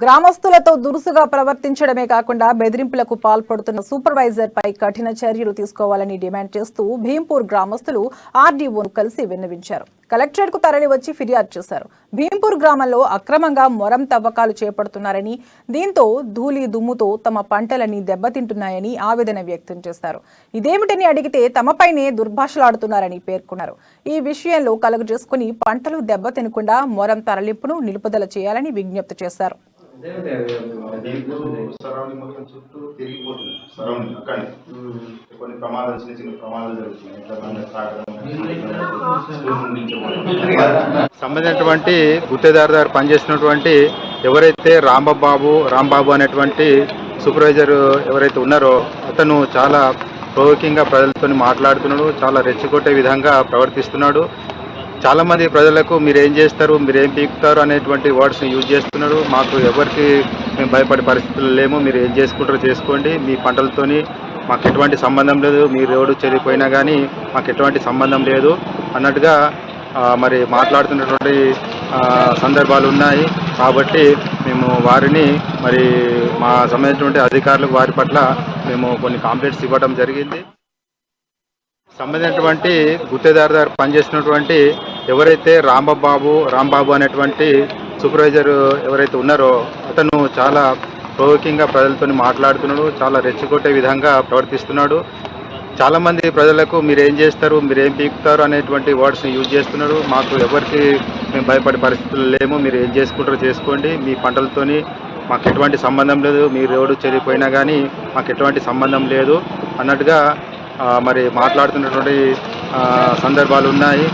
గ్రామస్తులతో దురుసుగా ప్రవర్తించడమే కాకుండా బెదిరింపులకు పాల్పడుతున్న సూపర్వైజర్ పై కఠిన చర్యలు తీసుకోవాలని డిమాండ్ చేస్తూ భీంపూర్ గ్రామస్తులు ఆర్డీఓను కలిసి విన్నవించారు. కలెక్టరేట్ కు తరలివచ్చి ఫిర్యాదు చేశారు. భీంపూర్ గ్రామంలో అక్రమంగా మొరం తవ్వకాలు చేపడుతున్నారని, దీంతో ధూళి దుమ్ముతో తమ పంటలని దెబ్బతింటున్నాయని ఆవేదన వ్యక్తం చేశారు. ఇదేమిటని అడిగితే తమపైనే దుర్భాషలాడుతున్నారని పేర్కొన్నారు. ఈ విషయంలో కలుగు చేసుకుని పంటలు దెబ్బతినకుండా మొరం తరలింపును నిలుపుదల చేయాలని విజ్ఞప్తి చేశారు. సరౌండింగ్ మొత్తం చుట్టూ తిరిగిపోతుంది. సరౌండింగ్ అక్కడ కొన్ని ప్రమాదాలు, చిన్న చిన్న ప్రమాదాలు జరుగుతున్నాయి. సంబంధించినటువంటి గుత్తేదారు దగ్గర పనిచేసినటువంటి ఎవరైతే రాంబాబు అనేటువంటి సూపర్వైజర్ ఎవరైతే ఉన్నారో అతను చాలా ప్రొవోకింగ్గా ప్రజలతో మాట్లాడుతున్నాడు. చాలా రెచ్చగొట్టే విధంగా ప్రవర్తిస్తున్నాడు. చాలా మంది ప్రజలకు మీరేం చేస్తారు, మీరేం పీకుతారు అనేటువంటి వర్డ్స్ని యూజ్ చేస్తున్నారు. మాకు ఎవరికి మేము భయపడే పరిస్థితులు లేము, మీరు ఏం చేసుకుంటారో చేసుకోండి, మీ పంటలతోని మాకు ఎటువంటి సంబంధం లేదు, మీరు రోడ్డు చెరిగిపోయినా కానీ మాకు ఎటువంటి సంబంధం లేదు అన్నట్టుగా మరి మాట్లాడుతున్నటువంటి సందర్భాలు ఉన్నాయి. కాబట్టి మేము వారిని మరి మా సంబంధించినటువంటి అధికారులకు వారి పట్ల మేము కొన్ని కంప్లైంట్స్ ఇవ్వడం జరిగింది. సంబంధించినటువంటి గుత్తేదారు దగ్గర పనిచేసినటువంటి ఎవరైతే రాంబాబు అనేటువంటి సూపర్వైజర్ ఎవరైతే ఉన్నారో అతను చాలా ప్రొవోకింగ్గా ప్రజలతో మాట్లాడుతున్నాడు. చాలా రెచ్చగొట్టే విధంగా ప్రవర్తిస్తున్నాడు. చాలా మంది ప్రజలకు మీరేం చేస్తారు, మీరేం పీకుతారు అనేటువంటి వర్డ్స్ని యూజ్ చేస్తున్నారు. మాకు ఎవరికి మేము భయపడే పరిస్థితులు లేము, మీరు ఏం చేసుకుంటారో చేసుకోండి, మీ పంటలతోని మాకు ఎటువంటి సంబంధం లేదు, మీరు రోడ్డు చెరిగిపోయినా కానీ మాకు ఎటువంటి సంబంధం లేదు అన్నట్టుగా మరి మాట్లాడుతున్నటువంటి సందర్భాలు ఉన్నాయి.